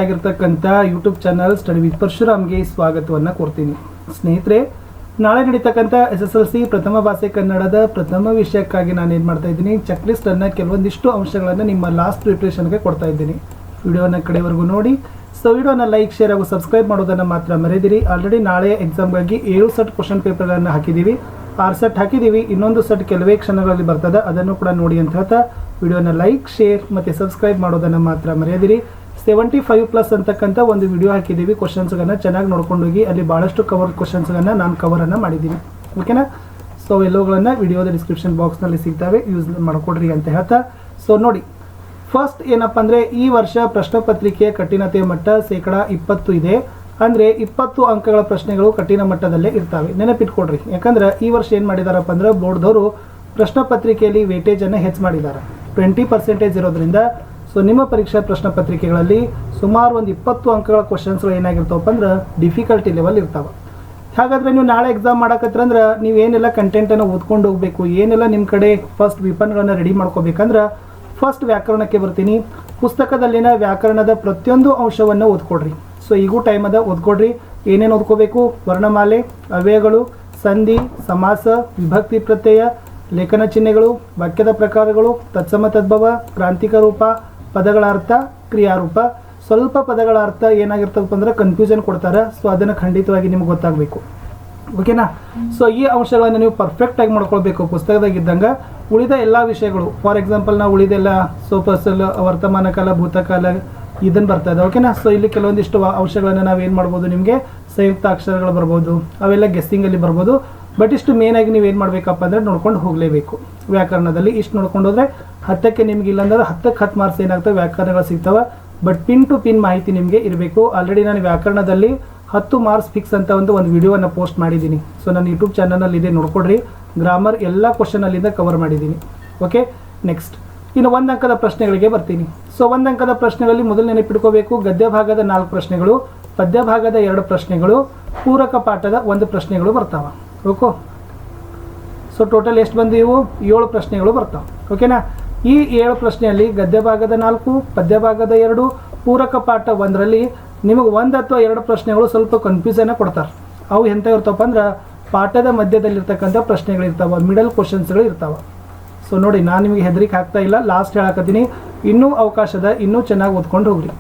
ಆಗಿರ್ತಕ್ಕಂಥ YouTube channel study with ಪರಶುರಾಮ್ಗೆ ಸ್ವಾಗತವನ್ನು ಕೋರ್ತೀನಿ. ಸ್ನೇಹಿತರೆ, ನಾಳೆ ನಡೀತಕ್ಕಂಥ SSLC ಪ್ರಥಮ ಭಾಷೆ ಕನ್ನಡದ ಪ್ರಥಮ ವಿಷಯಕ್ಕಾಗಿ ನಾನು ಏನು ಮಾಡ್ತಾ ಇದ್ದೀನಿ, ಚೆಕ್ ಲಿಸ್ಟನ್ನು ಕೆಲವೊಂದಿಷ್ಟು ಅಂಶಗಳನ್ನು ನಿಮ್ಮ ಲಾಸ್ಟ್ ಪ್ರಿಪ್ರೇಷನ್ಗೆ ಕೊಡ್ತಾ ಇದ್ದೀನಿ. ವಿಡಿಯೋನ ಕಡೆವರೆಗೂ ನೋಡಿ. ಸೊ ವಿಡಿಯೋನ ಲೈಕ್, ಶೇರ್ ಹಾಗೂ ಸಬ್ಸ್ಕ್ರೈಬ್ ಮಾಡೋದನ್ನು ಮಾತ್ರ ಮರೆದಿರಿ. ಆಲ್ರೆಡಿ ನಾಳೆ ಎಕ್ಸಾಮ್ಗಾಗಿ 7 ಸೆಟ್ ಕ್ವಶನ್ ಪೇಪರ್ಗಳನ್ನು ಹಾಕಿದ್ದೀವಿ, 6 ಸೆಟ್ ಹಾಕಿದ್ದೀವಿ. ಇನ್ನೊಂದು ಸೆಟ್ ಕೆಲವೇ ಕ್ಷಣಗಳಲ್ಲಿ ಬರ್ತದೆ, ಅದನ್ನು ಕೂಡ ನೋಡಿ ಅಂತ ಹೇಳ್ತಾ ವಿಡಿಯೋನ ಲೈಕ್, ಶೇರ್ ಮತ್ತು ಸಬ್ಸ್ಕ್ರೈಬ್ ಮಾಡೋದನ್ನು ಮಾತ್ರ ಮರೆಯದಿರಿ. 75+ ಅಂತಕ್ಕಂಥ ಒಂದು ವಿಡಿಯೋ ಹಾಕಿದ್ದೀವಿ. ಕ್ವಶನ್ಸ್ಗಳನ್ನು ಚೆನ್ನಾಗಿ ನೋಡ್ಕೊಂಡು ಹೋಗಿ, ಅಲ್ಲಿ ಭಾಳಷ್ಟು ಕವರ್ ಕ್ವಶನ್ಸ್ಗಳನ್ನು ನಾನು ಕವರನ್ನು ಮಾಡಿದ್ದೀನಿ. ಓಕೆನಾ? ಸೊ ಎಲ್ಲವುಗಳನ್ನು ವಿಡಿಯೋದ ಡಿಸ್ಕ್ರಿಪ್ಷನ್ ಬಾಕ್ಸ್ನಲ್ಲಿ ಸಿಗ್ತವೆ, ಯೂಸ್ ಮಾಡ್ಕೊಡ್ರಿ ಅಂತ ಹೇಳ್ತಾ. ಸೊ ನೋಡಿ, ಫಸ್ಟ್ ಏನಪ್ಪ ಅಂದರೆ, ಈ ವರ್ಷ ಪ್ರಶ್ನೆ ಪತ್ರಿಕೆಯ ಕಠಿಣತೆಯ ಮಟ್ಟ 20% ಇದೆ. ಅಂದರೆ 20 ಅಂಕಗಳ ಪ್ರಶ್ನೆಗಳು ಕಠಿಣ ಮಟ್ಟದಲ್ಲೇ ಇರ್ತವೆ. ನೆನಪಿಟ್ಕೊಡ್ರಿ, ಯಾಕಂದ್ರೆ ಈ ವರ್ಷ ಏನು ಮಾಡಿದಾರಪ್ಪ ಅಂದ್ರೆ, ಬೋರ್ಡ್ದವರು ಪ್ರಶ್ನೆ ಪತ್ರಿಕೆಯಲ್ಲಿ ವೇಟೇಜನ್ನು ಹೆಚ್ಚು ಮಾಡಿದ್ದಾರೆ. 20% ಇರೋದ್ರಿಂದ ಸೊ ನಿಮ್ಮ ಪರೀಕ್ಷಾ ಪ್ರಶ್ನೆ ಪತ್ರಿಕೆಗಳಲ್ಲಿ ಸುಮಾರು ಒಂದು 20 ಅಂಕಗಳ ಕ್ವಶನ್ಸ್ಗಳು ಏನಾಗಿರ್ತಾವಪ್ಪ ಅಂದ್ರೆ ಡಿಫಿಕಲ್ಟಿ ಲೆವೆಲ್ ಇರ್ತಾವೆ. ಹಾಗಾದರೆ ನೀವು ನಾಳೆ ಎಕ್ಸಾಮ್ ಮಾಡಕತ್ತಂದ್ರೆ ನೀವೇನೆಲ್ಲ ಕಂಟೆಂಟನ್ನು ಓದ್ಕೊಂಡು ಹೋಗಬೇಕು, ಏನೆಲ್ಲ ನಿಮ್ಮ ಕಡೆ ಫಸ್ಟ್ ವಿಪನ್ಗಳನ್ನು ರೆಡಿ ಮಾಡ್ಕೋಬೇಕಂದ್ರೆ, ಫಸ್ಟ್ ವ್ಯಾಕರಣಕ್ಕೆ ಬರ್ತೀನಿ. ಪುಸ್ತಕದಲ್ಲಿನ ವ್ಯಾಕರಣದ ಪ್ರತಿಯೊಂದು ಅಂಶವನ್ನು ಓದ್ಕೊಡ್ರಿ. ಸೊ ಈಗೂ ಟೈಮ್ ಅದ, ಓದ್ಕೊಡ್ರಿ. ಏನೇನು ಓದ್ಕೋಬೇಕು? ವರ್ಣಮಾಲೆ, ಅವ್ಯಯಗಳು, ಸಂಧಿ, ಸಮಾಸ, ವಿಭಕ್ತಿ ಪ್ರತ್ಯಯ, ಲೇಖನ ಚಿಹ್ನೆಗಳು, ವಾಕ್ಯದ ಪ್ರಕಾರಗಳು, ತತ್ಸಮ ತದ್ಭವ, ಕ್ರಾಂತಿಕ ರೂಪ, ಪದಗಳ ಅರ್ಥ, ಕ್ರಿಯಾರೂಪ. ಸ್ವಲ್ಪ ಪದಗಳ ಅರ್ಥ ಏನಾಗಿರ್ತಪ್ಪ ಅಂದ್ರೆ ಕನ್ಫ್ಯೂಷನ್ ಕೊಡ್ತಾರೆ. ಸೊ ಅದನ್ನು ಖಂಡಿತವಾಗಿ ನಿಮ್ಗೆ ಗೊತ್ತಾಗಬೇಕು. ಓಕೆನಾ? ಸೊ ಈ ಅಂಶಗಳನ್ನು ನೀವು ಪರ್ಫೆಕ್ಟಾಗಿ ಮಾಡ್ಕೊಳ್ಬೇಕು ಪುಸ್ತಕದಾಗಿದ್ದಂಗೆ. ಉಳಿದ ಎಲ್ಲ ವಿಷಯಗಳು, ಫಾರ್ ಎಕ್ಸಾಂಪಲ್ ನಾವು ಉಳಿದೆಲ್ಲ ಸೋಪಸಲ್, ವರ್ತಮಾನ ಕಾಲ, ಭೂತಕಾಲ ಇದನ್ನು ಬರ್ತದೆ. ಓಕೆನಾ? ಸೊ ಇಲ್ಲಿ ಕೆಲವೊಂದಿಷ್ಟು ಅಂಶಗಳನ್ನು ನಾವೇನು ಮಾಡ್ಬೋದು, ನಿಮಗೆ ಸಂಯುಕ್ತ ಅಕ್ಷರಗಳು ಬರ್ಬೋದು, ಅವೆಲ್ಲ ಗೆಸ್ಸಿಂಗಲ್ಲಿ ಬರ್ಬೋದು. ಬಟ್ ಇಷ್ಟು ಮೇನಾಗಿ ನೀವೇನು ಮಾಡಬೇಕಪ್ಪ ಅಂದರೆ ನೋಡ್ಕೊಂಡು ಹೋಗಲೇಬೇಕು. ವ್ಯಾಕರಣದಲ್ಲಿ ಇಷ್ಟು ನೋಡ್ಕೊಂಡು ಹೋದರೆ 10ಕ್ಕೆ ನಿಮ್ಗೆ ಇಲ್ಲಾಂದ್ರೆ 10ಕ್ಕೆ 10 ಮಾರ್ಕ್ಸ್ ಏನಾಗ್ತವೆ, ವ್ಯಾಕರಣಗಳು ಸಿಗ್ತವೆ. ಬಟ್ ಪಿನ್ ಟು ಪಿನ್ ಮಾಹಿತಿ ನಿಮಗೆ ಇರಬೇಕು. ಆಲ್ರೆಡಿ ನಾನು ವ್ಯಾಕರಣದಲ್ಲಿ 10 ಮಾರ್ಕ್ಸ್ ಫಿಕ್ಸ್ ಅಂತ ಒಂದು ವಿಡಿಯೋವನ್ನು ಪೋಸ್ಟ್ ಮಾಡಿದ್ದೀನಿ. ಸೊ ನನ್ನ ಯೂಟ್ಯೂಬ್ ಚಾನಲಲ್ಲಿ ಇದೆ, ನೋಡ್ಕೊಡ್ರಿ. ಗ್ರಾಮರ್ ಎಲ್ಲ ಕ್ವಶನಲ್ಲಿಂದ ಕವರ್ ಮಾಡಿದ್ದೀನಿ. ಓಕೆ, ನೆಕ್ಸ್ಟ್ ಇನ್ನು 1 ಅಂಕದ ಪ್ರಶ್ನೆಗಳಿಗೆ ಬರ್ತೀನಿ. ಸೊ 1 ಅಂಕದ ಪ್ರಶ್ನೆಗಳಲ್ಲಿ ಮೊದಲು ನೆನಪಿಟ್ಕೋಬೇಕು, ಗದ್ಯ ಭಾಗದ 4 ಪ್ರಶ್ನೆಗಳು, ಪದ್ಯ ಭಾಗದ 2 ಪ್ರಶ್ನೆಗಳು, ಪೂರಕ ಪಾಠದ 1 ಪ್ರಶ್ನೆಗಳು ಬರ್ತಾವೆ. ಓಕೆ, ಸೊ ಟೋಟಲ್ ಎಷ್ಟು ಬಂದು ಇವು 7 ಪ್ರಶ್ನೆಗಳು ಬರ್ತಾವೆ. ಓಕೆನಾ? ಈ 7 ಪ್ರಶ್ನೆಯಲ್ಲಿ ಗದ್ಯ ಭಾಗದ 4, ಪದ್ಯ ಭಾಗದ 2, ಪೂರಕ ಪಾಠ 1ರಲ್ಲಿ ನಿಮಗೆ 1 ಅಥವಾ 2 ಪ್ರಶ್ನೆಗಳು ಸ್ವಲ್ಪ ಕನ್ಫ್ಯೂಸನ್ನ ಕೊಡ್ತಾರೆ. ಅವು ಎಂಥ ಇರ್ತಾವಪ್ಪ ಅಂದ್ರೆ, ಪಾಠದ ಮಧ್ಯದಲ್ಲಿರ್ತಕ್ಕಂಥ ಪ್ರಶ್ನೆಗಳಿರ್ತಾವೆ, ಮಿಡಲ್ ಕ್ವಶನ್ಸ್ಗಳು ಇರ್ತಾವೆ. ಸೊ ನೋಡಿ, ನಾನು ನಿಮಗೆ ಹೆದರಿಕೆ ಹಾಕ್ತಾ ಇಲ್ಲ, ಲಾಸ್ಟ್ ಹೇಳಕತ್ತೀನಿ. ಇನ್ನೂ ಅವಕಾಶದ, ಇನ್ನೂ ಚೆನ್ನಾಗಿ ಓದ್ಕೊಂಡು ಹೋಗ್ರಿ.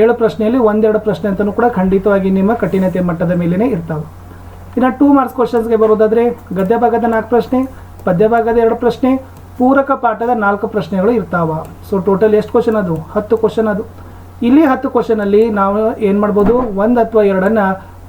7 ಪ್ರಶ್ನೆಯಲ್ಲಿ 1-2 ಪ್ರಶ್ನೆ ಅಂತಲೂ ಕೂಡ ಖಂಡಿತವಾಗಿ ನಿಮ್ಮ ಕಠಿಣತೆ ಮಟ್ಟದ ಮೇಲೇ ಇರ್ತಾವೆ. ಇನ್ನು 2 ಮಾರ್ಕ್ಸ್ ಕ್ವಶನ್ಸ್ಗೆ ಬರೋದಾದರೆ, ಗದ್ಯ ಭಾಗದ 4 ಪ್ರಶ್ನೆ, ಪದ್ಯ ಭಾಗದ 2 ಪ್ರಶ್ನೆ, ಪೂರಕ ಪಾಠದ 4 ಪ್ರಶ್ನೆಗಳು ಇರ್ತಾವೆ. ಸೊ ಟೋಟಲ್ ಎಷ್ಟು ಕ್ವಶನ್ ಅದು? 10 ಕ್ವಶನ್ ಅದು. ಇಲ್ಲಿ 10 ಕ್ವಶನಲ್ಲಿ ನಾವು ಏನು ಮಾಡ್ಬೋದು, 1 ಅಥವಾ 2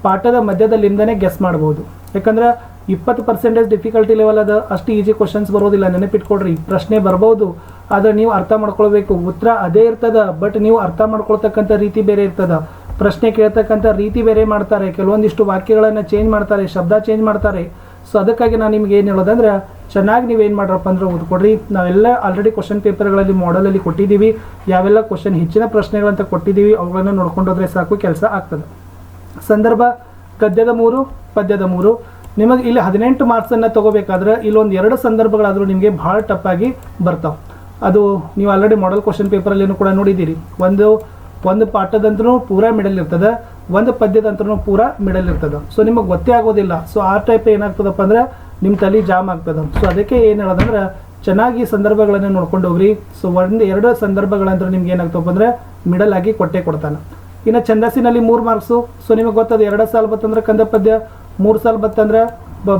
ಪಾಠದ ಮಧ್ಯದಲ್ಲಿಂದನೇ ಗೆಸ್ ಮಾಡ್ಬೋದು. ಯಾಕಂದ್ರೆ 20% ಡಿಫಿಕಲ್ಟಿ ಲೆವೆಲ್ ಅದ, ಅಷ್ಟು ಈಜಿ ಕ್ವಶನ್ಸ್ ಬರೋದಿಲ್ಲ. ನೆನಪಿಟ್ಕೊಡ್ರಿ, ಪ್ರಶ್ನೆ ಬರ್ಬೋದು, ಆದರೆ ನೀವು ಅರ್ಥ ಮಾಡ್ಕೊಳ್ಬೇಕು. ಉತ್ತರ ಅದೇ ಇರ್ತದ, ಬಟ್ ನೀವು ಅರ್ಥ ಮಾಡ್ಕೊಳ್ತಕ್ಕಂಥ ರೀತಿ ಬೇರೆ ಇರ್ತದ. ಪ್ರಶ್ನೆ ಕೇಳ್ತಕ್ಕಂಥ ರೀತಿ ಬೇರೆ ಮಾಡ್ತಾರೆ, ಕೆಲವೊಂದಿಷ್ಟು ವಾಕ್ಯಗಳನ್ನು ಚೇಂಜ್ ಮಾಡ್ತಾರೆ, ಶಬ್ದ ಚೇಂಜ್ ಮಾಡ್ತಾರೆ. ಸೊ ಅದಕ್ಕಾಗಿ ನಾನು ನಿಮ್ಗೆ ಏನು ಹೇಳೋದಂದ್ರೆ, ಚೆನ್ನಾಗಿ ನೀವೇನು ಮಾಡ್ರಪ್ಪ ಅಂದ್ರೆ ಓದ್ಕೊಡ್ರಿ. ನಾವೆಲ್ಲ ಆಲ್ರೆಡಿ ಕ್ವಶನ್ ಪೇಪರ್ಗಳಲ್ಲಿ ಮಾಡೆಲಲ್ಲಿ ಕೊಟ್ಟಿದ್ದೀವಿ, ಯಾವೆಲ್ಲ ಕ್ವಶನ್ ಹೆಚ್ಚಿನ ಪ್ರಶ್ನೆಗಳಂತ ಕೊಟ್ಟಿದ್ದೀವಿ, ಅವುಗಳನ್ನು ನೋಡ್ಕೊಂಡೋದ್ರೆ ಸಾಕು, ಕೆಲಸ ಆಗ್ತದೆ. ಸಂದರ್ಭ ಗದ್ಯದ 3, ಪದ್ಯದ 3. ನಿಮಗೆ ಇಲ್ಲಿ 18 ಮಾರ್ಕ್ಸನ್ನು ತೊಗೋಬೇಕಾದ್ರೆ ಇಲ್ಲೊಂದು 2 ಸಂದರ್ಭಗಳಾದರೂ ನಿಮಗೆ ಭಾಳ ಟಫಾಗಿ ಬರ್ತಾವೆ. ಅದು ನೀವು ಆಲ್ರೆಡಿ ಮಾಡೆಲ್ ಕ್ವಶನ್ ಪೇಪರಲ್ಲೇನು ಕೂಡ ನೋಡಿದ್ದೀರಿ. ಒಂದು ಪಾಠದಂತೂ ಪೂರಾ ಮಿಡಲ್ ಇರ್ತದೆ, ಒಂದು ಪದ್ಯದಂತೂ ಪೂರಾ ಮಿಡಲ್ ಇರ್ತದೆ. ಸೊ ನಿಮಗೆ ಗೊತ್ತೇ ಆಗೋದಿಲ್ಲ. ಸೊ ಆ ಟೈಪ್ ಏನಾಗ್ತದಪ್ಪ ಅಂದ್ರೆ, ನಿಮ್ಮ ತಲೆ ಜಾಮ್ ಆಗ್ತದೆ. ಸೊ ಅದಕ್ಕೆ ಏನು ಹೇಳೋದಂದ್ರೆ, ಚೆನ್ನಾಗಿ ಸಂದರ್ಭಗಳನ್ನು ನೋಡ್ಕೊಂಡು ಹೋಗ್ರಿ. ಸೊ 1-2 ಸಂದರ್ಭಗಳಂದ್ರೆ ನಿಮ್ಗೆ ಏನಾಗ್ತಪ್ಪ ಅಂದರೆ ಮಿಡಲ್ ಆಗಿ ಕೊಡ್ತಾನೆ. ಇನ್ನು ಛಂದಸ್ಸಿನಲ್ಲಿ 3 ಮಾರ್ಕ್ಸು. ಸೊ ನಿಮಗೆ ಗೊತ್ತದ, 2 ಸಾಲು ಬತ್ತಂದ್ರೆ ಕಂದ ಪದ್ಯ, 3 ಸಾಲು ಬತ್ತಂದ್ರೆ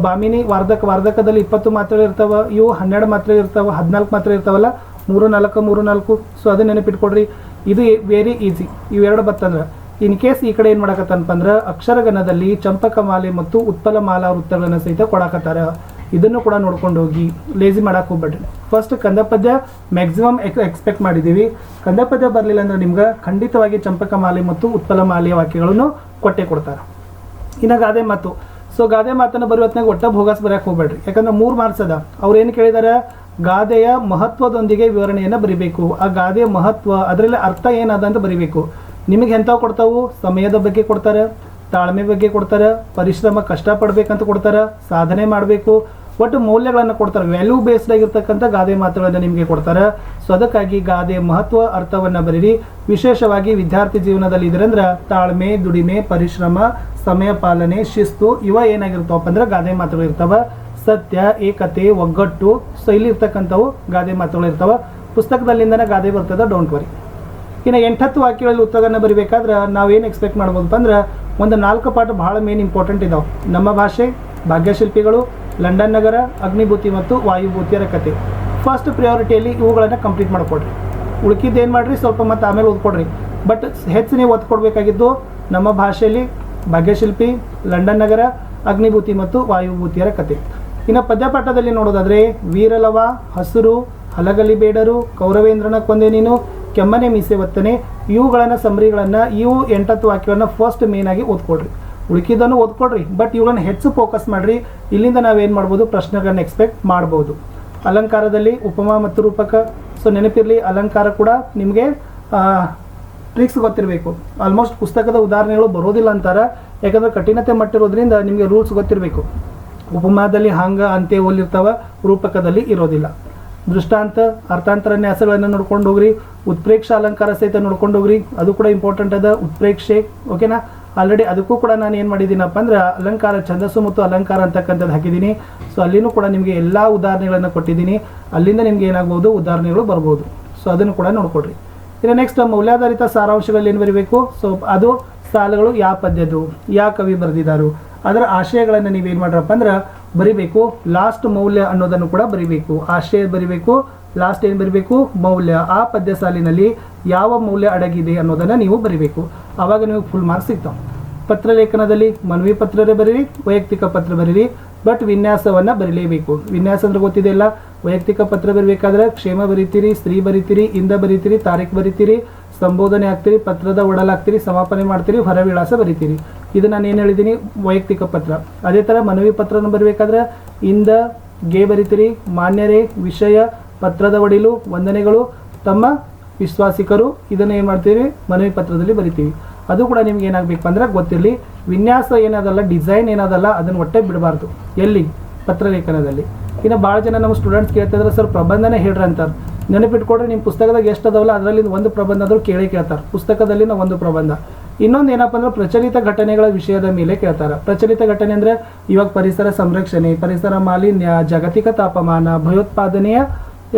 ಬಾಮಿನಿ, ವಾರ್ಧಕದಲ್ಲಿ 20 ಮಾತ್ರೆಗಳು ಇರ್ತಾವೆ, ಇವು 12 ಮಾತ್ರೆ ಇರ್ತಾವೆ, 14 ಮಾತ್ರೆ ಇರ್ತಾವಲ್ಲ, 3-4. ಸೊ ಅದನ್ನ ನೆನಪಿಟ್ಕೊಡ್ರಿ. ಇದು ವೆರಿ ಈಸಿ. ಇವೆರಡು ಬತ್ತಂದ್ರೆ ಇನ್ ಕೇಸ್ ಈ ಕಡೆ ಏನು ಮಾಡಕತ್ತನಪ್ಪ ಅಂದ್ರೆ, ಅಕ್ಷರಗಣದಲ್ಲಿ ಚಂಪಕಮಾಲೆ ಮತ್ತು ಉತ್ಪಲಮಾಲಾ ವೃತ್ತಗಳನ್ನು ಸಹಿತ ಕೊಡಕತ್ತಾರ. ಇದನ್ನು ಕೂಡ ನೋಡ್ಕೊಂಡು ಹೋಗಿ, ಲೇಜಿ ಮಾಡಕ್ಕೆ ಹೋಗ್ಬೇಡ್ರಿ. ಫಸ್ಟ್ ಕಂದ ಪದ್ಯ ಮ್ಯಾಕ್ಸಿಮಮ್ ಎಕ್ಸ್ಪೆಕ್ಟ್ ಮಾಡಿದ್ದೀವಿ. ಕಂದ ಪದ್ಯ ಬರಲಿಲ್ಲ ಅಂದ್ರೆ ನಿಮ್ಗೆ ಖಂಡಿತವಾಗಿ ಚಂಪಕಮಾಲೆ ಮತ್ತು ಉತ್ಪಲಮಾಲೆಯ ವಾಕ್ಯಗಳನ್ನು ಕೊಡ್ತಾರೆ. ಇನ್ನು ಗಾದೆ ಮಾತು. ಸೊ ಗಾದೆ ಮಾತನ್ನು ಬರೆಯುವತ್ನಾಗ ಒಟ್ಟ ಭೋಗಾಸ್ ಬರೆಯಕ್ಕೆ ಹೋಗ್ಬೇಡ್ರಿ. ಯಾಕಂದ್ರೆ 3 ಮಾರ್ಕ್ಸ್ ಅದ. ಅವ್ರು ಏನು ಕೇಳಿದಾರೆ, ಗಾದೆಯ ಮಹತ್ವದೊಂದಿಗೆ ವಿವರಣೆಯನ್ನು ಬರೀಬೇಕು. ಆ ಗಾದೆಯ ಮಹತ್ವ, ಅದರಲ್ಲಿ ಅರ್ಥ ಏನದ ಅಂತ ಬರೀಬೇಕು. ನಿಮಗೆ ಎಂಥವು ಕೊಡ್ತಾವು? ಸಮಯದ ಬಗ್ಗೆ ಕೊಡ್ತಾರೆ, ತಾಳ್ಮೆ ಬಗ್ಗೆ ಕೊಡ್ತಾರೆ, ಪರಿಶ್ರಮ ಕಷ್ಟಪಡಬೇಕಂತ ಕೊಡ್ತಾರೆ, ಸಾಧನೆ ಮಾಡಬೇಕು, ಒಟ್ಟು ಮೌಲ್ಯಗಳನ್ನು ಕೊಡ್ತಾರೆ, ವ್ಯಾಲ್ಯೂ ಬೇಸ್ಡ್ ಆಗಿರ್ತಕ್ಕಂಥ ಗಾದೆ ಮಾತುಗಳನ್ನು ನಿಮಗೆ ಕೊಡ್ತಾರೆ. ಸೊ ಅದಕ್ಕಾಗಿ ಗಾದೆ ಮಹತ್ವ ಅರ್ಥವನ್ನು ಬರೀರಿ. ವಿಶೇಷವಾಗಿ ವಿದ್ಯಾರ್ಥಿ ಜೀವನದಲ್ಲಿ ಇದ್ರಂದ್ರೆ ತಾಳ್ಮೆ, ದುಡಿಮೆ, ಪರಿಶ್ರಮ, ಸಮಯ ಪಾಲನೆ, ಶಿಸ್ತು ಇವ ಏನಾಗಿರ್ತಾವಪ್ಪ ಅಂದ್ರೆ ಗಾದೆ ಮಾತುಗಳು ಇರ್ತಾವ. ಸತ್ಯ, ಏಕತೆ, ಒಗ್ಗಟ್ಟು, ಸೊ ಇಲ್ಲಿ ಇರ್ತಕ್ಕಂಥವು ಗಾದೆ ಮಾತುಗಳು ಇರ್ತಾವ. ಪುಸ್ತಕದಲ್ಲಿಂದನೇ ಗಾದೆ ಬರ್ತದೆ, ಡೋಂಟ್ ವರಿ. ಇನ್ನು 8-10 ವಾಕ್ಯಗಳಲ್ಲಿ ಉತ್ತರವನ್ನು ಬರಿಬೇಕಾದ್ರೆ ನಾವೇನು ಎಕ್ಸ್ಪೆಕ್ಟ್ ಮಾಡ್ಬೋದಪ್ಪ ಅಂದ್ರೆ ಒಂದು 4 ಪಾಠ ಭಾಳ ಮೇನ್ ಇಂಪಾರ್ಟೆಂಟ್ ಇದಾವೆ. ನಮ್ಮ ಭಾಷೆ, ಭಾಗ್ಯಶಿಲ್ಪಿಗಳು, ಲಂಡನ್ ನಗರ, ಅಗ್ನಿಭೂತಿ ಮತ್ತು ವಾಯುಭೂತಿಯರ ಕತೆ. ಫಸ್ಟ್ ಪ್ರಿಯಾರಿಟಿಯಲ್ಲಿ ಇವುಗಳನ್ನು ಕಂಪ್ಲೀಟ್ ಮಾಡಿಕೊಡ್ರಿ. ಉಳ್ಕಿದ್ದು ಏನು ಮಾಡಿರಿ ಸ್ವಲ್ಪ ಮತ್ತು ಆಮೇಲೆ ಓದ್ಕೊಡ್ರಿ. ಬಟ್ ಹೆಚ್ಚು ನೀವು ಒತ್ಕೊಡ್ಬೇಕಾಗಿದ್ದು ನಮ್ಮ ಭಾಷೆಯಲ್ಲಿ ಭಾಗ್ಯಶಿಲ್ಪಿ, ಲಂಡನ್ ನಗರ, ಅಗ್ನಿಭೂತಿ ಮತ್ತು ವಾಯುಭೂತಿಯರ ಕತೆ. ಇನ್ನು ಪದ್ಯಪಾಠದಲ್ಲಿ ನೋಡೋದಾದರೆ ವೀರಲವ, ಹಸುರು, ಹಲಗಲಿ ಬೇಡರು, ಕೌರವೇಂದ್ರನ ಕೊಂದೆ ನೀನು, ಕೆಮ್ಮನೆ ಮೀಸೆ ಒತ್ತನೆ, ಇವುಗಳನ್ನು ಸಮರಿಗಳನ್ನು ಇವು 8-10 ವಾಕ್ಯಗಳನ್ನು ಫಸ್ಟ್ ಮೇನಾಗಿ ಓದ್ಕೊಡ್ರಿ. ಉಳ್ಕಿದ್ದನ್ನು ಓದ್ಕೊಡ್ರಿ, ಬಟ್ ಇವುಗಳನ್ನು ಹೆಚ್ಚು ಫೋಕಸ್ ಮಾಡಿರಿ. ಇಲ್ಲಿಂದ ನಾವೇನು ಮಾಡ್ಬೋದು, ಪ್ರಶ್ನೆಗಳನ್ನು ಎಕ್ಸ್ಪೆಕ್ಟ್ ಮಾಡ್ಬೋದು. ಅಲಂಕಾರದಲ್ಲಿ ಉಪಮಾ ಮತ್ತು ರೂಪಕ. ಸೊ ನೆನಪಿರಲಿ, ಅಲಂಕಾರ ಕೂಡ ನಿಮಗೆ ಟ್ರಿಕ್ಸ್ ಗೊತ್ತಿರಬೇಕು. ಆಲ್ಮೋಸ್ಟ್ ಪುಸ್ತಕದ ಉದಾಹರಣೆಗಳು ಬರೋದಿಲ್ಲ ಅಂತಾರೆ, ಯಾಕಂದರೆ ಕಠಿಣತೆ ಮಟ್ಟಿರೋದ್ರಿಂದ ನಿಮಗೆ ರೂಲ್ಸ್ ಗೊತ್ತಿರಬೇಕು. ಉಪಮಾದಲ್ಲಿ ಹಾಂಗ ಅಂತೆ ಹೋಲಿರ್ತಾವೆ, ರೂಪಕದಲ್ಲಿ ಇರೋದಿಲ್ಲ. ದೃಷ್ಟಾಂತ, ಅರ್ಥಾಂತರ ನ್ಯಾಸಗಳನ್ನು ನೋಡ್ಕೊಂಡು ಹೋಗ್ರಿ. ಉತ್ಪ್ರೇಕ್ಷ ಅಲಂಕಾರ ಸಹಿತ ನೋಡ್ಕೊಂಡು ಹೋಗ್ರಿ, ಅದು ಕೂಡ ಇಂಪಾರ್ಟೆಂಟ್ ಅದ. ಉತ್ಪ್ರೇಕ್ಷೆ ಓಕೆನಾ. ಆಲ್ರೆಡಿ ಅದಕ್ಕೂ ಕೂಡ ನಾನು ಏನು ಮಾಡಿದ್ದೀನಪ್ಪ ಅಂದ್ರೆ ಅಲಂಕಾರ, ಛಂದಸ್ಸು ಮತ್ತು ಅಲಂಕಾರ ಅಂತಕ್ಕಂಥದ್ದು ಹಾಕಿದ್ದೀನಿ. ಸೊ ಅಲ್ಲಿನೂ ಕೂಡ ನಿಮಗೆ ಎಲ್ಲ ಉದಾಹರಣೆಗಳನ್ನು ಕೊಟ್ಟಿದ್ದೀನಿ. ಅಲ್ಲಿಂದ ನಿಮ್ಗೆ ಏನಾಗ್ಬೋದು, ಉದಾಹರಣೆಗಳು ಬರ್ಬೋದು. ಸೊ ಅದನ್ನು ಕೂಡ ನೋಡ್ಕೊಡ್ರಿ. ಇನ್ನು ನೆಕ್ಸ್ಟ್ ಮೌಲ್ಯಾಧಾರಿತ ಸಾರಾಂಶಗಳಲ್ಲಿ ಏನು ಬರೀಬೇಕು. ಸೊ ಅದು ಸಾಲುಗಳು ಯಾವ ಪದ್ಯದ್ದು, ಯಾವ ಕವಿ ಬರೆದಿದ್ದಾರು, ಅದರ ಆಶಯಗಳನ್ನು ನೀವೇನು ಮಾಡ್ರಪ್ಪ ಅಂದ್ರೆ ಬರಿಬೇಕು. ಲಾಸ್ಟ್ ಮೌಲ್ಯ ಅನ್ನೋದನ್ನು ಕೂಡ ಬರಿಬೇಕು. ಆಶಯ ಬರಿಬೇಕು, ಲಾಸ್ಟ್ ಏನು ಬರಿಬೇಕು, ಮೌಲ್ಯ. ಆ ಪದ್ಯ ಸಾಲಿನಲ್ಲಿ ಯಾವ ಮೌಲ್ಯ ಅಡಗಿದೆ ಅನ್ನೋದನ್ನು ನೀವು ಬರಿಬೇಕು. ಆವಾಗ ನೀವು ಫುಲ್ ಮಾರ್ಕ್ಸ್ ಸಿಗ್ತಾವೆ. ಪತ್ರಲೇಖನದಲ್ಲಿ ಮನವಿ ಪತ್ರರೇ ಬರೀರಿ, ವೈಯಕ್ತಿಕ ಪತ್ರ ಬರೀರಿ, ಬಟ್ ವಿನ್ಯಾಸವನ್ನು ಬರೀಲೇಬೇಕು. ವಿನ್ಯಾಸ ಅಂದ್ರೆ ಗೊತ್ತಿದೆಯಲ್ಲ. ವೈಯಕ್ತಿಕ ಪತ್ರ ಬರೀಬೇಕಾದ್ರೆ ಕ್ಷೇಮ ಬರೀತೀರಿ, ಸ್ತ್ರೀ ಬರೀತೀರಿ, ಇಂದ ಬರೀತೀರಿ, ತಾರೀಖು ಬರೀತೀರಿ, ಸಂಬೋಧನೆ ಆಗ್ತೀರಿ, ಪತ್ರದ ಒಡಲಾಗ್ತೀರಿ, ಸಮಾಪನೆ ಮಾಡ್ತೀರಿ, ಹೊರವಿಳಾಸ ಬರೀತೀರಿ. ಇದು ನಾನು ಏನು ಹೇಳಿದ್ದೀನಿ, ವೈಯಕ್ತಿಕ ಪತ್ರ. ಅದೇ ಥರ ಮನವಿ ಪತ್ರನ ಬರಬೇಕಾದ್ರೆ ಇಂದ, ಗೆ ಬರೀತೀರಿ, ಮಾನ್ಯರೇ, ವಿಷಯ, ಪತ್ರದ ಒಡಿಲು, ವಂದನೆಗಳು, ತಮ್ಮ ವಿಶ್ವಾಸಿಕರು, ಇದನ್ನು ಏನು ಮಾಡ್ತೀವಿ, ಮನವಿ ಪತ್ರದಲ್ಲಿ ಬರಿತೀವಿ. ಅದು ಕೂಡ ನಿಮ್ಗೆ ಏನಾಗಬೇಕು ಅಂದ್ರೆ ಗೊತ್ತಿರಲಿ. ವಿನ್ಯಾಸ ಏನದಲ್ಲ, ಡಿಸೈನ್ ಏನದಲ್ಲ, ಅದನ್ನು ಒಟ್ಟೆ ಬಿಡಬಾರ್ದು. ಎಲ್ಲಿ, ಪತ್ರಲೇಖನದಲ್ಲಿ. ಇನ್ನು ಭಾಳ ಜನ ನಮ್ಮ ಸ್ಟೂಡೆಂಟ್ಸ್ ಕೇಳ್ತಿದ್ರೆ ಸರ್ ಪ್ರಬಂಧನೇ ಹೇಳ್ರಿ ಅಂತಾರೆ. ನೆನಪಿಟ್ಕೊಡ್ರಿ, ನಿಮ್ಮ ಪುಸ್ತಕದಾಗ ಎಷ್ಟು ಅದಾವಲ್ಲ ಅದರಲ್ಲಿ ಒಂದು ಪ್ರಬಂಧ ಆದರೂ ಕೇಳ್ತಾರೆ. ಪುಸ್ತಕದಲ್ಲಿ ಒಂದು ಪ್ರಬಂಧ. ಇನ್ನೊಂದು ಏನಪ್ಪ ಅಂದ್ರೆ ಪ್ರಚಲಿತ ಘಟನೆಗಳ ವಿಷಯದ ಮೇಲೆ ಕೇಳ್ತಾರೆ. ಪ್ರಚಲಿತ ಘಟನೆ ಅಂದರೆ ಇವಾಗ ಪರಿಸರ ಸಂರಕ್ಷಣೆ, ಪರಿಸರ ಮಾಲಿನ್ಯ, ಜಾಗತಿಕ ತಾಪಮಾನ,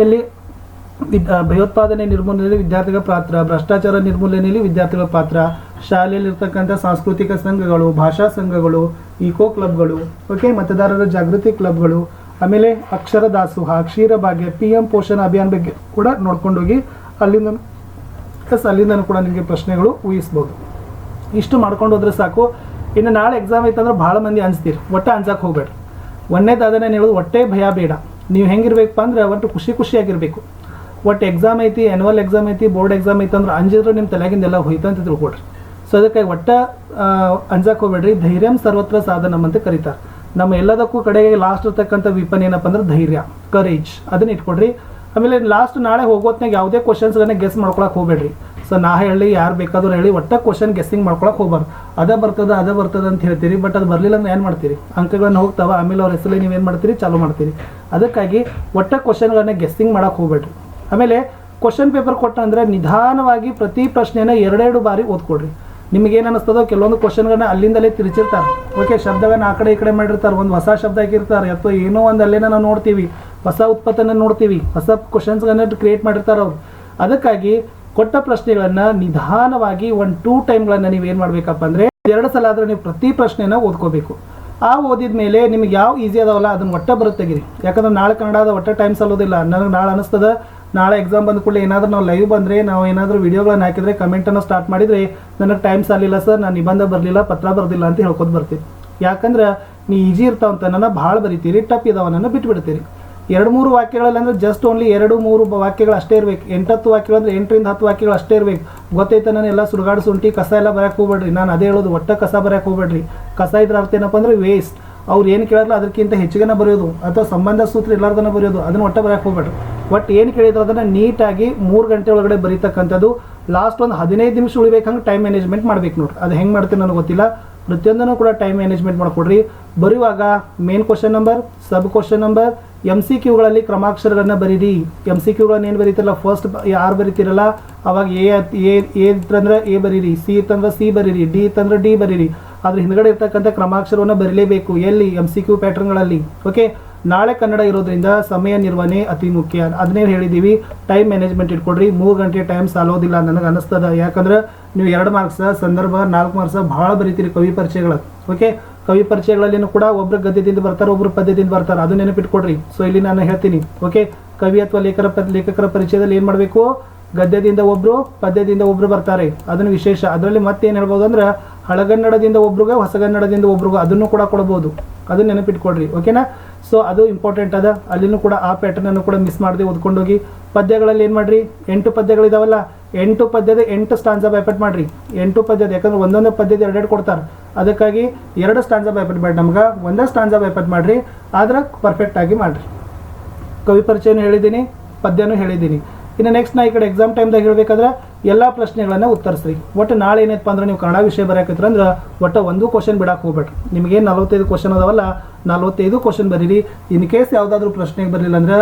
ಭಯೋತ್ಪಾದನೆ ನಿರ್ಮೂಲನೆಯಲ್ಲಿ ವಿದ್ಯಾರ್ಥಿಗಳ ಪಾತ್ರ, ಭ್ರಷ್ಟಾಚಾರ ನಿರ್ಮೂಲನೆಯಲ್ಲಿ ವಿದ್ಯಾರ್ಥಿಗಳ ಪಾತ್ರ, ಶಾಲೆಯಲ್ಲಿರ್ತಕ್ಕಂಥ ಸಾಂಸ್ಕೃತಿಕ ಸಂಘಗಳು, ಭಾಷಾ ಸಂಘಗಳು, ಈಕೋ ಕ್ಲಬ್ಗಳು, ಓಕೆ, ಮತದಾರರ ಜಾಗೃತಿ ಕ್ಲಬ್ಗಳು, ಆಮೇಲೆ ಅಕ್ಷರ ದಾಸೋಹ, ಕ್ಷೀರ ಭಾಗ್ಯ, PM ಪೋಷಣ ಅಭಿಯಾನ ಬಗ್ಗೆ ಕೂಡ ನೋಡ್ಕೊಂಡೋಗಿ ಅಲ್ಲಿಂದ ಕೂಡ ನಿಮಗೆ ಪ್ರಶ್ನೆಗಳು ಊಹಿಸ್ಬೋದು. ಇಷ್ಟು ಮಾಡ್ಕೊಂಡು ಹೋದ್ರೆ ಸಾಕು. ಇನ್ನು ನಾಳೆ ಎಕ್ಸಾಮ್ ಐತಂದ್ರೆ ಭಾಳ ಮಂದಿ ಅನ್ಸ್ತೀರಿ, ಒಟ್ಟೆ ಅನ್ಸಕ್ಕೆ ಹೋಗ್ಬೇಡ್ರಿ. ಒಂದೇದು ಅದನ್ನೇ ಹೇಳೋದು, ಒಟ್ಟೆ ಭಯ ಬೇಡ. ನೀವು ಹೆಂಗಿರ್ಬೇಕಪ್ಪ ಅಂದ್ರೆ ಒಟ್ಟು ಖುಷಿಯಾಗಿರಬೇಕು. ಒಟ್ಟು ಎಕ್ಸಾಮ್ ಐತಿ, ಆ್ಯನ್ಯುವಲ್ ಎಕ್ಸಾಮ್ ಐತಿ, ಬೋರ್ಡ್ ಎಕ್ಸಾಮ್ ಐತಿ ಅಂದ್ರೆ ಅಂಜಿದ್ರೆ ನಿಮ್ಮ ತಲೆಗಿಂದೆಲ್ಲ ಹೋಯ್ತು ಅಂತ ತಿಳ್ಕೊಡ್ರಿ. ಸೊ ಅದಕ್ಕಾಗಿ ಒಟ್ಟು ಅನ್ಸಕ್ಕೆ ಹೋಗ್ಬೇಡ್ರಿ. ಧೈರ್ಯಂ ಸರ್ವತ್ರ ಸಾಧನಂ ಅಂತ ಕರೀತಾರೆ. ನಮ್ಮ ಎಲ್ಲದಕ್ಕೂ ಕಡೆಗೆ ಲಾಸ್ಟ್ ಇರ್ತಕ್ಕಂಥ ವಿಪನ್ ಏನಪ್ಪ ಅಂದ್ರೆ ಧೈರ್ಯ, ಕರೇಜ್, ಅದನ್ನ ಇಟ್ಕೊಡ್ರಿ. ಆಮೇಲೆ ಲಾಸ್ಟ್ ನಾಳೆ ಹೋಗೋತ್ನಾಗ ಯಾವುದೇ ಕ್ವಶನ್ಸ್ಗಳನ್ನ ಗೆಸ್ ಮಾಡ್ಕೊಳಕ್ಕೆ ಹೋಗ್ಬೇಡ್ರಿ. ಸೊ ನಾ ಹೇಳಿ, ಯಾರು ಬೇಕಾದರೂ ಹೇಳಿ, ಒಟ್ಟು ಕ್ವಶನ್ ಗೆಸ್ಸಿಂಗ್ ಮಾಡ್ಕೊಳಕ್ಕೆ ಹೋಗ್ಬಾರ್ದು. ಅದೇ ಬರ್ತದೆ ಅಂತ ಹೇಳ್ತೀರಿ, ಬಟ್ ಅದು ಬರಲಿಲ್ಲ ಅಂದ್ರೆ ಏನು ಮಾಡ್ತೀರಿ, ಅಂಕಗಳನ್ನು ಹೋಗ್ತಾವ, ಆಮೇಲೆ ಅವ್ರ ಹೆಸರಲ್ಲಿ ನೀವೇನು ಮಾಡ್ತೀರಿ, ಚಾಲೂ ಮಾಡ್ತೀರಿ. ಅದಕ್ಕಾಗಿ ಒಟ್ಟು ಕ್ವಶನ್ಗಳನ್ನ ಗೆಸ್ಸಿಂಗ್ ಮಾಡೋಕ್ಕೆ ಹೋಗ್ಬೇಡ್ರಿ. ಆಮೇಲೆ ಕ್ವಶನ್ ಪೇಪರ್ ಕೊಟ್ಟಂದ್ರೆ ನಿಧಾನವಾಗಿ ಪ್ರತಿ ಪ್ರಶ್ನೆನ 2 ಬಾರಿ ಓದ್ಕೊಡ್ರಿ. ನಿಮಗೇನು ಅನ್ನಿಸ್ತದೋ ಕೆಲವೊಂದು ಕ್ವಶನ್ಗಳನ್ನ ಅಲ್ಲಿಂದಲೇ ತಿರುಚಿರ್ತಾರೆ. ಓಕೆ, ಶಬ್ದಗಳನ್ನ ಆ ಕಡೆ ಈ ಕಡೆ ಮಾಡಿರ್ತಾರೆ, ಒಂದು ಹೊಸ ಶಬ್ದ ಹಾಕಿರ್ತಾರೆ, ಅಥವಾ ಏನೋ ಒಂದು ಅಲ್ಲೇನ ನಾವು ನೋಡ್ತೀವಿ, ಹೊಸ ಉತ್ಪತ್ತನ್ನು ನೋಡ್ತೀವಿ, ಹೊಸ ಕ್ವಶನ್ಸ್ಗಳನ್ನ ಕ್ರಿಯೇಟ್ ಮಾಡಿರ್ತಾರೆ ಅವರು. ಅದಕ್ಕಾಗಿ ಕೊಟ್ಟ ಪ್ರಶ್ನೆಗಳನ್ನು ನಿಧಾನವಾಗಿ 1-2 ಟೈಮ್ಗಳನ್ನು ನೀವು ಏನು ಮಾಡಬೇಕಪ್ಪ ಅಂದರೆ 2 ಸಲ ಆದರೆ ನೀವು ಪ್ರತಿ ಪ್ರಶ್ನೆನ ಓದ್ಕೋಬೇಕು. ಆ ಓದಿದ ಮೇಲೆ ನಿಮಗೆ ಯಾವ ಈಸಿ ಅದಾವಲ್ಲ ಅದನ್ನು ಒಟ್ಟೆ ಬರುತ್ತೆಗಿರಿ. ಯಾಕಂದ್ರೆ ನಾಳೆ ಕನ್ನಡದ ಒಟ್ಟೆ ಟೈಮ್ ಸಲ್ಲೋದಿಲ್ಲ. ನನಗೆ ನಾಳೆ ಅನಿಸ್ತದೆ, ನಾಳೆ ಎಕ್ಸಾಮ್ ಬಂದ ಕೂಡಲೇ ಏನಾದರೂ ನಾವು ಲೈವ್ ಬಂದರೆ, ನಾವು ಏನಾದರೂ ವೀಡಿಯೋಗಳನ್ನು ಹಾಕಿದರೆ, ಕಮೆಂಟನ್ನು ಸ್ಟಾರ್ಟ್ ಮಾಡಿದರೆ ನನಗೆ ಟೈಮ್ ಸಾಲಿಲ್ಲ ಸರ್, ನಾನು ನಿಬಂಧ ಬರಲಿಲ್ಲ, ಪತ್ರ ಬರಲಿಲ್ಲ ಅಂತ ಹೇಳ್ಕೊತ ಬರ್ತೀವಿ. ಯಾಕಂದ್ರೆ ನೀ ಈಜಿ ಇರ್ತಾವಂತ ನನ್ನ ಭಾಳ ಬರಿತೀರಿ, ಟಪ್ ಇದಾವನ್ನ ಬಿಟ್ಬಿಡ್ತೀರಿ. 2-3 ವಾಕ್ಯಗಳಲ್ಲಿ ಅಂದರೆ ಜಸ್ಟ್ ಓನ್ಲಿ 2-3 ವಾಕ್ಯಗಳು ಅಷ್ಟೇ ಇರಬೇಕು. 8-10 ವಾಕ್ಯಗಳು ಅಂದರೆ 8-10 ವಾಕ್ಯಗಳು ಅಷ್ಟೇ ಇರಬೇಕು. ಗೊತ್ತೈತೆ, ನಾನು ಎಲ್ಲ ಸುಡುಗಾಡು ಶುಂಠಿ ಕಸ ಎಲ್ಲ ಬರೋಕ್ಕೆ ಹೋಗ್ಬೇಡ್ರಿ. ನಾನು ಅದೇ ಹೇಳೋದು, ಒಟ್ಟು ಕಸ ಬರೋಕ್ಕೆ ಹೋಗ್ಬೇಡ್ರಿ. ಕಸ ಇದ್ರ ಅರ್ಥ ಏನಪ್ಪ ಅಂದರೆ ವೇಸ್ಟ್. ಅವ್ರು ಏನು ಕೇಳಿದ್ರೆ ಅದಕ್ಕಿಂತ ಹೆಚ್ಚಿಗೆನ ಬರೆಯೋದು, ಅಥವಾ ಸಂಬಂಧ ಸೂತ್ರ ಇಲ್ಲಾರ್ದನ್ನ ಬರೆಯೋದು, ಅದನ್ನು ಒಟ್ಟು ಬರೋಕ್ಕೆ ಹೋಗ್ಬೇಡ್ರಿ. ಒಟ್ಟು ಏನು ಕೇಳಿದ್ರೆ ಅದನ್ನು ನೀಟಾಗಿ 3 ಗಂಟೆ ಒಳಗಡೆ ಬರೀತಕ್ಕಂಥದ್ದು. ಲಾಸ್ಟ್ ಒಂದು 15 ನಿಮಿಷ ಉಳಿಬೇಕು, ಹಂಗೆ ಟೈಮ್ ಮ್ಯಾನೇಜ್ಮೆಂಟ್ ಮಾಡ್ಬೇಕು ನೋಡ್ರಿ. ಅದು ಹೆಂಗೆ ಮಾಡ್ತೀನಿ ನನಗೆ ಗೊತ್ತಿಲ್ಲ. ಪ್ರತಿಯೊಂದನ್ನು ಕೂಡ ಟೈಮ್ ಮ್ಯಾನೇಜ್ಮೆಂಟ್ ಮಾಡಿಕೊಡ್ರಿ. ಬರೆಯುವಾಗ main question number, sub question number, MCQಗಳಲ್ಲಿ ಕ್ರಮಾಕ್ಷರಗಳನ್ನ ಬರೀರಿ. MCQಗಳನ್ನ ಏನು ಬರೀತಿರಲ್ಲ, ಫಸ್ಟ್ ಯಾರು ಬರೀತಿರಲ್ಲ ಅವಾಗ ಎ ಇತ್ತಂದ್ರೆ ಎ ಬರೀರಿ, ಸಿ ಇತ್ತಂದ್ರೆ ಸಿ ಬರೀರಿ, ಡಿ ಇತ್ತಂದ್ರೆ ಡಿ ಬರೀರಿ. ಅದ್ರ ಹಿಂದ್ಗಡೆ ಇರ್ತಕ್ಕಂಥ ಕ್ರಮಾಕ್ಷರವನ್ನು ಬರೀಲೇಬೇಕು. ಎಲ್ಲಿ? MCQ ಪ್ಯಾಟರ್ನ್ಗಳಲ್ಲಿ. ಓಕೆ, ನಾಳೆ ಕನ್ನಡ ಇರೋದ್ರಿಂದ ಸಮಯ ನಿರ್ವಹಣೆ ಅತಿ ಮುಖ್ಯ. ಅದನ್ನೇ ಹೇಳಿದ್ದೀವಿ, ಟೈಮ್ ಮ್ಯಾನೇಜ್ಮೆಂಟ್ ಇಟ್ಕೊಡ್ರಿ. 3 ಗಂಟೆ ಟೈಮ್ ಸಾಲೋದಿಲ್ಲ ನನಗೆ ಅನಿಸ್ತದ. ಯಾಕಂದ್ರೆ ನೀವು 2 ಮಾರ್ಕ್ಸ್ ಸಂದರ್ಭ 4 ಮಾರ್ಕ್ಸ್ ಭಾಳ ಬರೀತೀರಿ ಕವಿ ಪರಿಚಯಗಳು. ಓಕೆ, ಕವಿ ಪರಿಚಯಗಳಲ್ಲಿನೂ ಕೂಡ ಒಬ್ರು ಗದ್ಯದಿಂದ ಬರ್ತಾರೆ, ಒಬ್ರು ಪದ್ಯದಿಂದ ಬರ್ತಾರೆ. ಅದು ನೆನಪಿಟ್ಕೊಡ್ರಿ. ಸೊ ಇಲ್ಲಿ ನಾನು ಹೇಳ್ತೀನಿ. ಓಕೆ, ಕವಿ ಅಥವಾ ಲೇಖಕರ ಪರಿಚಯದಲ್ಲಿ ಏನು ಮಾಡಬೇಕು? ಗದ್ಯದಿಂದ ಒಬ್ರು, ಪದ್ಯದಿಂದ ಒಬ್ರು ಬರ್ತಾರೆ. ಅದನ್ನು ವಿಶೇಷ. ಅದರಲ್ಲಿ ಮತ್ತೇನು ಹೇಳ್ಬೋದು ಅಂದ್ರೆ ಹಳಗನ್ನಡದಿಂದ ಒಬ್ರಿಗೆ, ಹೊಸಗನ್ನಡದಿಂದ ಒಬ್ರಿಗೂ ಅದನ್ನು ಕೂಡ ಕೊಡ್ಬೋದು. ಅದನ್ನ ನೆನಪಿಟ್ಕೊಡ್ರಿ. ಓಕೆನಾ? ಸೊ ಅದು ಇಂಪಾರ್ಟೆಂಟ್ ಅದ. ಅಲ್ಲಿನೂ ಕೂಡ ಆ ಪ್ಯಾಟರ್ನನ್ನು ಕೂಡ ಮಿಸ್ ಮಾಡದೆ ಓದ್ಕೊಂಡೋಗಿ. ಪದ್ಯಗಳಲ್ಲಿ ಏನು ಮಾಡಿರಿ? 8 ಪದ್ಯಗಳಿದಾವಲ್ಲ, 8 ಪದ್ಯದ 8 ಸ್ಟಾನ್ಸಾ ಬೈ ಎಫರ್ಟ್ ಮಾಡಿರಿ. 8 ಪದ್ಯದ, ಯಾಕಂದ್ರೆ ಒಂದೊಂದು ಪದ್ಯದ 2 ಕೊಡ್ತಾರೆ. ಅದಕ್ಕಾಗಿ 2 ಸ್ಟಾನ್ಸಾ ಬೈ ಎಫರ್ಟ್ ಮಾಡಿ. ನಮ್ಗೆ ಒಂದೇ ಸ್ಟಾನ್ಸಾ ಬೈ ಎಫರ್ಟ್ ಮಾಡಿರಿ, ಆದ್ರೆ ಪರ್ಫೆಕ್ಟಾಗಿ ಮಾಡಿರಿ. ಕವಿ ಪರಿಚಯನೂ ಹೇಳಿದ್ದೀನಿ, ಪದ್ಯನೂ ಹೇಳಿದ್ದೀನಿ. ಇನ್ನು ನೆಕ್ಸ್ಟ್ ನಾ ಈ ಕಡೆ ಎಕ್ಸಾಮ್ ಟೈಮ್ದಾಗ ಹೇಳಬೇಕಾದ್ರೆ ಎಲ್ಲ ಪ್ರಶ್ನೆಗಳನ್ನು ಉತ್ತರಿಸ್ರಿ. ಒಟ್ಟು ನಾಳೆ ಏನೈತಪ್ಪ ಅಂದ್ರೆ ನೀವು ಕನ್ನಡ ವಿಷಯ ಬರೆಯಕತ್ರ ಅಂದ್ರೆ ಒಟ್ಟು ಒಂದು ಕ್ವಶನ್ ಬಿಡಕ್ಕೆ ಹೋಗ್ಬೇಡ್ರಿ. ನಿಮಗೇನು 45 ಕ್ವಶನ್ ಅದಾವಲ್ಲ, 45 ಕ್ವಶನ್ ಬರೀರಿ. ಇನ್ ಕೇಸ್ ಯಾವುದಾದ್ರೂ ಪ್ರಶ್ನೆಗೆ ಬರಲಿಲ್ಲ ಅಂದ್ರೆ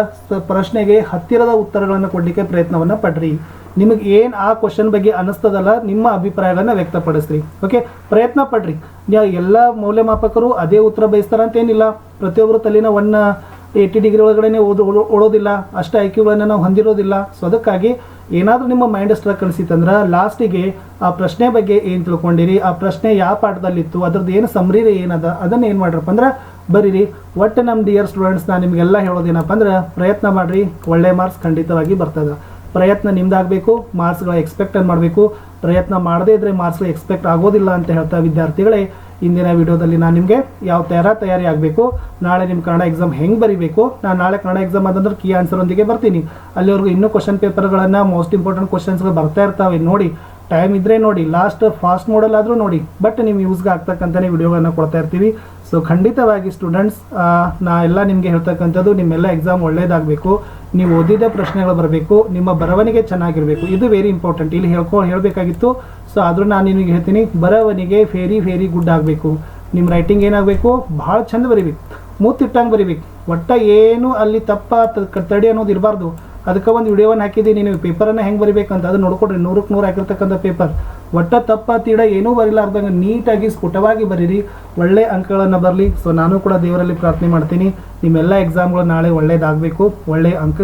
ಪ್ರಶ್ನೆಗೆ ಹತ್ತಿರದ ಉತ್ತರಗಳನ್ನು ಕೊಡಲಿಕ್ಕೆ ಪ್ರಯತ್ನವನ್ನು ಪಡ್ರಿ. ನಿಮಗೆ ಏನು ಆ ಕ್ವಶನ್ ಬಗ್ಗೆ ಅನ್ನಿಸ್ತದಲ್ಲ, ನಿಮ್ಮ ಅಭಿಪ್ರಾಯಗಳನ್ನು ವ್ಯಕ್ತಪಡಿಸ್ರಿ. ಓಕೆ, ಪ್ರಯತ್ನ ಪಡ್ರಿ. ಎಲ್ಲ ಮೌಲ್ಯಮಾಪಕರು ಅದೇ ಉತ್ತರ ಬಯಸ್ತಾರಂತೇನಿಲ್ಲ. ಪ್ರತಿಯೊಬ್ಬರು ತಲೆನ 180 ಡಿಗ್ರಿ ಒಳಗಡೆ ಓಡೋದಿಲ್ಲ, ಅಷ್ಟು IQಗಳನ್ನು ನಾವು ಹೊಂದಿರೋದಿಲ್ಲ. ಸೊ ಅದಕ್ಕಾಗಿ ಏನಾದರೂ ನಿಮ್ಮ ಮೈಂಡ್ ಸ್ಟ್ರಕ್ ಅನಿಸಿತ್ತಂದ್ರೆ ಲಾಸ್ಟಿಗೆ ಆ ಪ್ರಶ್ನೆ ಬಗ್ಗೆ ಏನು ತಿಳ್ಕೊಂಡಿರಿ, ಆ ಪ್ರಶ್ನೆ ಯಾವ ಪಾಠದಲ್ಲಿತ್ತು, ಅದ್ರದ್ದು ಏನು ಸಮರಿ ಏನದ, ಅದನ್ನು ಏನು ಮಾಡ್ರಪ್ಪ ಅಂದ್ರೆ ಬರೀರಿ. ಒಟ್ಟು ನಮ್ಮ ಡಿಯರ್ ಸ್ಟೂಡೆಂಟ್ಸ್, ನಾನು ನಿಮಗೆಲ್ಲ ಹೇಳೋದೇನಪ್ಪ ಅಂದ್ರೆ ಪ್ರಯತ್ನ ಮಾಡಿರಿ. ಒಳ್ಳೆ ಮಾರ್ಕ್ಸ್ ಖಂಡಿತವಾಗಿ ಬರ್ತದೆ. ಪ್ರಯತ್ನ ನಿಮ್ದಾಗಬೇಕು, ಮಾರ್ಕ್ಸ್ಗಳ ಎಕ್ಸ್ಪೆಕ್ಟ್ ಮಾಡಬೇಕು. ಪ್ರಯತ್ನ ಮಾಡದೇ ಇದ್ದರೆ ಮಾರ್ಕ್ಸ್ಗಳು ಎಕ್ಸ್ಪೆಕ್ಟ್ ಆಗೋದಿಲ್ಲ ಅಂತ ಹೇಳ್ತಾ ವಿದ್ಯಾರ್ಥಿಗಳೇ, ಇಂದಿನ ವಿಡಿಯೋದಲ್ಲಿ ನಾನು ನಿಮಗೆ ಯಾವ ತಯಾರಿ ಆಗಬೇಕು, ನಾಳೆ ನಿಮ್ಮ ಕನ್ನಡ ಎಕ್ಸಾಮ್ ಹೆಂಗೆ ಬರೀಬೇಕು, ನಾನು ನಾಳೆ ಕನ್ನಡ ಎಕ್ಸಾಮ್ ಅದಂದ್ರೆ ಕೀ ಆನ್ಸರೊಂದಿಗೆ ಬರ್ತೀನಿ. ಅಲ್ಲಿವರೆಗೂ ಇನ್ನೂ ಕ್ವಶನ್ ಪೇಪರ್ಗಳನ್ನು ಮೋಸ್ಟ್ ಇಂಪಾರ್ಟೆಂಟ್ ಕ್ವಶನ್ಸ್ಗಳು ಬರ್ತಾ ಇರ್ತಾವೆ. ನೋಡಿ, ಟೈಮ್ ಇದ್ದರೆ ನೋಡಿ, ಲಾಸ್ಟ್ ಫಾಸ್ಟ್ ಮೋಡಲ್ಲಾದರೂ ನೋಡಿ. ಬಟ್ ನಿಮ್ಮ ಯೂಸ್ಗೆ ಆಗ್ತಕ್ಕಂಥನೇ ವಿಡಿಯೋಗಳನ್ನು ಕೊಡ್ತಾ ಇರ್ತೀವಿ. ಸೊ ಖಂಡಿತವಾಗಿ ಸ್ಟೂಡೆಂಟ್ಸ್, ನಾ ಎಲ್ಲ ನಿಮಗೆ ಹೇಳ್ತಕ್ಕಂಥದ್ದು, ನಿಮ್ಮೆಲ್ಲ ಎಕ್ಸಾಮ್ ಒಳ್ಳೇದಾಗಬೇಕು, ನೀವು ಓದಿದ ಪ್ರಶ್ನೆಗಳು ಬರಬೇಕು, ನಿಮ್ಮ ಬರವಣಿಗೆ ಚೆನ್ನಾಗಿರಬೇಕು. ಇದು ವೆರಿ ಇಂಪಾರ್ಟೆಂಟ್. ಇಲ್ಲಿ ಹೇಳಬೇಕಾಗಿತ್ತು. ಸೊ ಆದರೂ ನಾನು ನಿಮಗೆ ಹೇಳ್ತೀನಿ, ಬರವಣಿಗೆ ವೆರಿ ಗುಡ್ ಆಗಬೇಕು. ನಿಮ್ಮ ರೈಟಿಂಗ್ ಏನಾಗಬೇಕು? ಭಾಳ ಚಂದ ಬರೀಬೇಕು, ಮೂತಿಟ್ಟಂಗೆ ಬರೀಬೇಕು. ಒಟ್ಟ ಏನು ಅಲ್ಲಿ ತಡಿ ಅನ್ನೋದು ಇರಬಾರ್ದು. ಅದಕ್ಕೆ ಒಂದು ವಿಡಿಯೋವನ್ನು ಹಾಕಿದ್ದೀನಿ, ನೀವು ಪೇಪರನ್ನು ಹೆಂಗೆ ಬರಿಬೇಕಂತ. ಅದು ನೋಡ್ಕೊಡ್ರಿ. 100ಕ್ಕೆ 100 ಹಾಕಿರ್ತಕ್ಕಂಥ ಪೇಪರ್. ಒಟ್ಟ ತೀಡ ಏನೂ ಬರಿಲಾರ್ದಂಗೆ ನೀಟಾಗಿ ಸ್ಫುಟವಾಗಿ ಬರೀರಿ, ಒಳ್ಳೆ ಅಂಕಗಳನ್ನು ಬರಲಿ. ಸೊ ನಾನು ಕೂಡ ದೇವರಲ್ಲಿ ಪ್ರಾರ್ಥನೆ ಮಾಡ್ತೀನಿ, ನಿಮ್ಮೆಲ್ಲ ಎಕ್ಸಾಮ್ಗಳು ನಾಳೆ ಒಳ್ಳೇದಾಗಬೇಕು, ಒಳ್ಳೆ ಅಂಕ